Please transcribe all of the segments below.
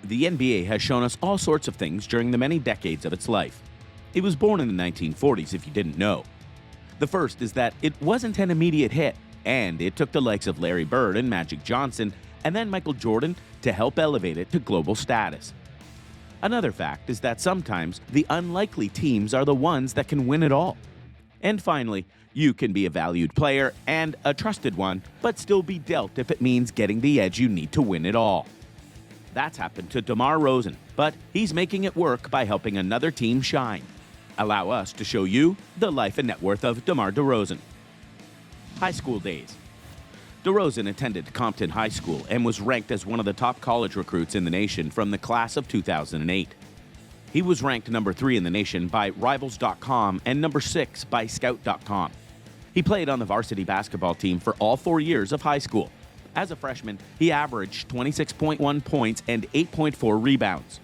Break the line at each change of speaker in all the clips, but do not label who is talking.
The NBA has shown us all sorts of things during the many decades of its life. It was born in the 1940s, if you didn't know. The first is that it wasn't an immediate hit, and it took the likes of Larry Bird and Magic Johnson, and then Michael Jordan to help elevate it to global status. Another fact is that sometimes the unlikely teams are the ones that can win it all. And finally, you can be a valued player and a trusted one, but still be dealt if it means getting the edge you need to win it all. That's happened to DeMar DeRozan, but he's making it work by helping another team shine. Allow us to show you the life and net worth of DeMar DeRozan. High school days. DeRozan attended Compton High School and was ranked as one of the top college recruits in the nation from the class of 2008. He was ranked number 3 in the nation by Rivals.com and number 6 by Scout.com. He played on the varsity basketball team for all 4 years of high school. As a freshman, he averaged 26.1 points and 8.4 rebounds.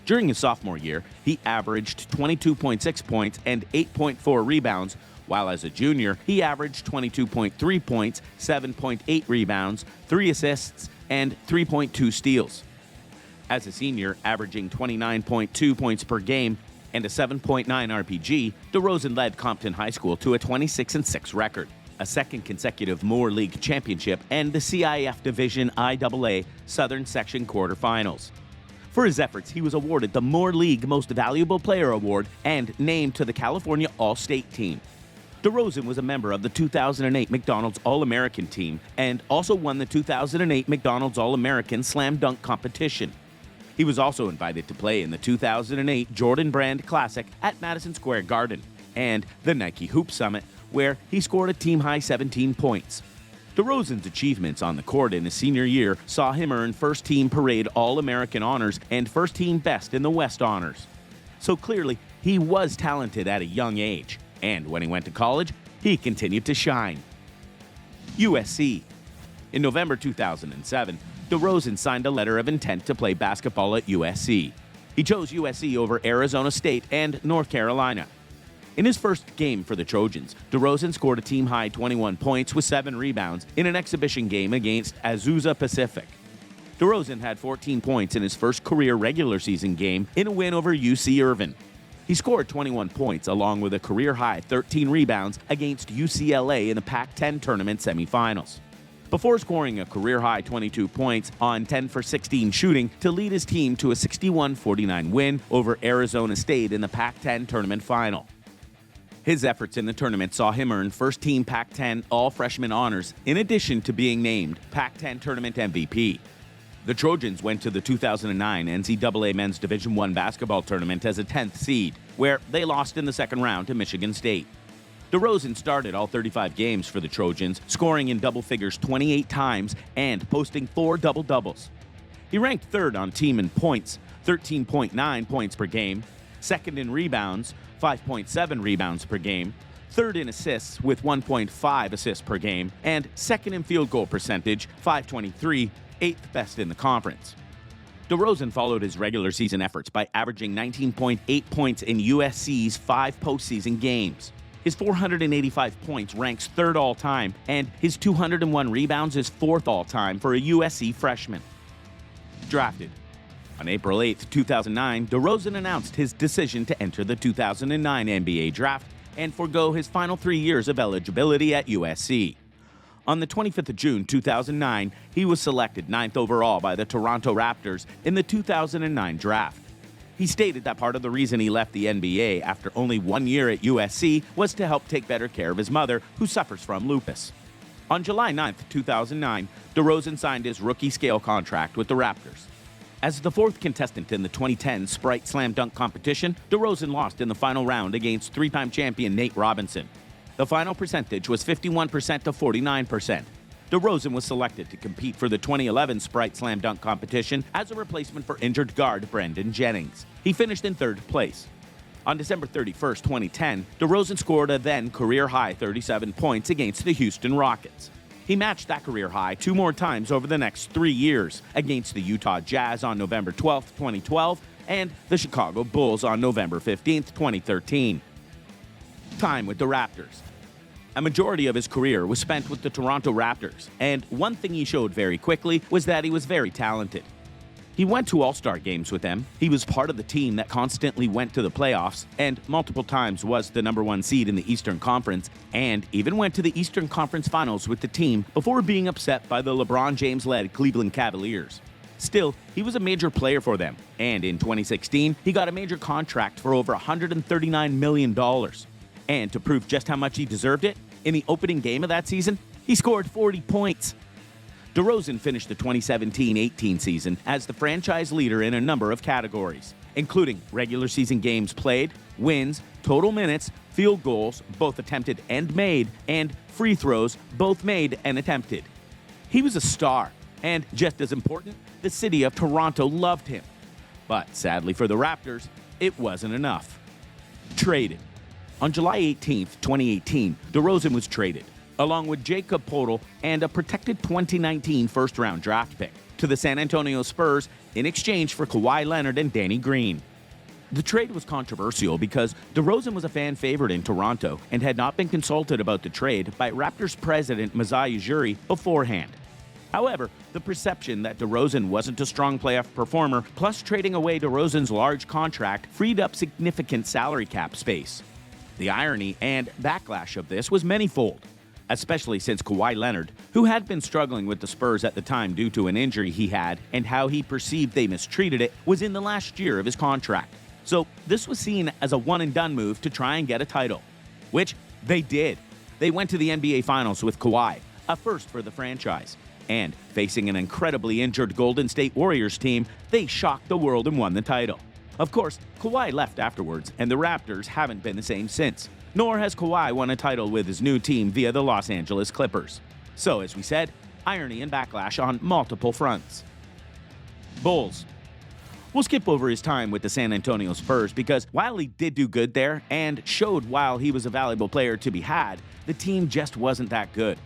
During his sophomore year, he averaged 22.6 points and 8.4 rebounds, while as a junior, he averaged 22.3 points, 7.8 rebounds, 3 assists, and 3.2 steals. As a senior, averaging 29.2 points per game and a 7.9 RPG, DeRozan led Compton High School to a 26-6 record, a second consecutive Moore League championship, and the CIF Division IAA Southern Section quarterfinals. For his efforts, he was awarded the Moore League Most Valuable Player Award and named to the California All-State team. DeRozan was a member of the 2008 McDonald's All-American team and also won the 2008 McDonald's All-American Slam Dunk competition. He was also invited to play in the 2008 Jordan Brand Classic at Madison Square Garden and the Nike Hoop Summit, where he scored a team-high 17 points. DeRozan's achievements on the court in his senior year saw him earn first-team parade All-American honors and first-team best in the West honors. So clearly, he was talented at a young age, and when he went to college, he continued to shine. USC. In November 2007, DeRozan signed a letter of intent to play basketball at USC. He chose USC over Arizona State and North Carolina. In his first game for the Trojans, DeRozan scored a team-high 21 points with 7 rebounds in an exhibition game against Azusa Pacific. DeRozan had 14 points in his first career regular season game in a win over UC Irvine. He scored 21 points along with a career-high 13 rebounds against UCLA in the Pac-10 tournament semifinals, before scoring a career-high 22 points on 10 for 16 shooting to lead his team to a 61-49 win over Arizona State in the Pac-10 tournament final. His efforts in the tournament saw him earn first-team Pac-10 All-Freshman honors, in addition to being named Pac-10 Tournament MVP. The Trojans went to the 2009 NCAA Men's Division I basketball tournament as a 10th seed, where they lost in the second round to Michigan State. DeRozan started all 35 games for the Trojans, scoring in double figures 28 times and posting 4 double-doubles. He ranked 3rd on team in points, 13.9 points per game, 2nd in rebounds, 5.7 rebounds per game, 3rd in assists with 1.5 assists per game, and 2nd in field goal percentage, .523, 8th best in the conference. DeRozan followed his regular season efforts by averaging 19.8 points in USC's 5 postseason games. His 485 points ranks 3rd all-time, and his 201 rebounds is 4th all-time for a USC freshman. Drafted. On April 8, 2009, DeRozan announced his decision to enter the 2009 NBA Draft and forego his final 3 years of eligibility at USC. On the 25th of June 2009, he was selected 9th overall by the Toronto Raptors in the 2009 Draft. He stated that part of the reason he left the NBA after only 1 year at USC was to help take better care of his mother, who suffers from lupus. On July 9, 2009, DeRozan signed his rookie scale contract with the Raptors. As the 4th contestant in the 2010 Sprite Slam Dunk competition, DeRozan lost in the final round against 3-time champion Nate Robinson. The final percentage was 51% to 49%. DeRozan was selected to compete for the 2011 Sprite Slam Dunk competition as a replacement for injured guard Brendan Jennings. He finished in 3rd place. On December 31, 2010, DeRozan scored a then career-high 37 points against the Houston Rockets. He matched that career high 2 more times over the next 3 years, against the Utah Jazz on November 12, 2012, and the Chicago Bulls on November 15, 2013. Time with the Raptors. A majority of his career was spent with the Toronto Raptors, and one thing he showed very quickly was that he was very talented. He went to All-Star games with them, he was part of the team that constantly went to the playoffs, and multiple times was the #1 seed in the Eastern Conference, and even went to the Eastern Conference Finals with the team before being upset by the LeBron James-led Cleveland Cavaliers. Still, he was a major player for them, and in 2016, he got a major contract for over $139 million. And to prove just how much he deserved it, in the opening game of that season, he scored 40 points. DeRozan finished the 2017-18 season as the franchise leader in a number of categories, including regular season games played, wins, total minutes, field goals, both attempted and made, and free throws, both made and attempted. He was a star, and just as important, the city of Toronto loved him. But sadly for the Raptors, it wasn't enough. Traded. On July 18, 2018, DeRozan was traded, along with Jacob Poeltl and a protected 2019 first-round draft pick, to the San Antonio Spurs in exchange for Kawhi Leonard and Danny Green. The trade was controversial because DeRozan was a fan favorite in Toronto and had not been consulted about the trade by Raptors president Masai Ujiri beforehand. However, the perception that DeRozan wasn't a strong playoff performer, plus trading away DeRozan's large contract, freed up significant salary cap space. The irony and backlash of this was manifold, especially since Kawhi Leonard, who had been struggling with the Spurs at the time due to an injury he had and how he perceived they mistreated it, was in the last year of his contract. So this was seen as a one-and-done move to try and get a title, which they did. They went to the NBA Finals with Kawhi, a first for the franchise. And facing an incredibly injured Golden State Warriors team, they shocked the world and won the title. Of course, Kawhi left afterwards, and the Raptors haven't been the same since. Nor has Kawhi won a title with his new team via the Los Angeles Clippers. So, as we said, irony and backlash on multiple fronts. Bulls. We'll skip over his time with the San Antonio Spurs because while he did do good there and showed while he was a valuable player to be had, the team just wasn't that good.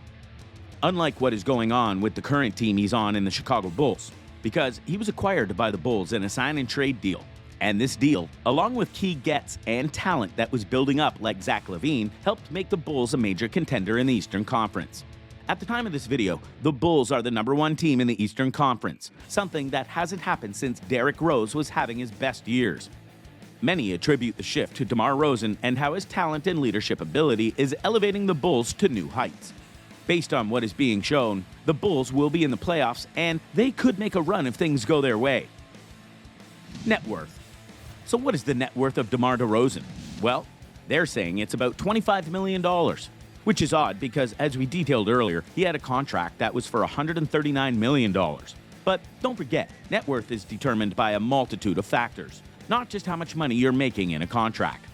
Unlike what is going on with the current team he's on in the Chicago Bulls, because he was acquired by the Bulls in a sign-and-trade deal. And this deal, along with key gets and talent that was building up like Zach LaVine, helped make the Bulls a major contender in the Eastern Conference. At the time of this video, the Bulls are the #1 team in the Eastern Conference, something that hasn't happened since Derrick Rose was having his best years. Many attribute the shift to DeMar DeRozan and how his talent and leadership ability is elevating the Bulls to new heights. Based on what is being shown, the Bulls will be in the playoffs and they could make a run if things go their way. Net worth. So what is the net worth of DeMar DeRozan? Well, they're saying it's about $25 million, which is odd because, as we detailed earlier, he had a contract that was for $139 million. But don't forget, net worth is determined by a multitude of factors, not just how much money you're making in a contract.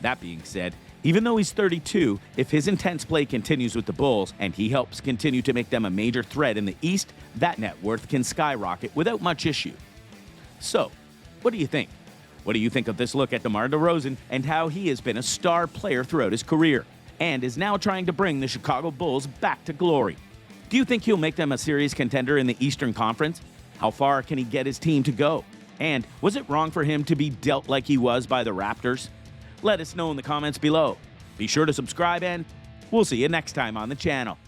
That being said, even though he's 32, if his intense play continues with the Bulls and he helps continue to make them a major threat in the East, that net worth can skyrocket without much issue. So, what do you think? What do you think of this look at DeMar DeRozan and how he has been a star player throughout his career and is now trying to bring the Chicago Bulls back to glory? Do you think he'll make them a serious contender in the Eastern Conference? How far can he get his team to go? And was it wrong for him to be dealt like he was by the Raptors? Let us know in the comments below. Be sure to subscribe and we'll see you next time on the channel.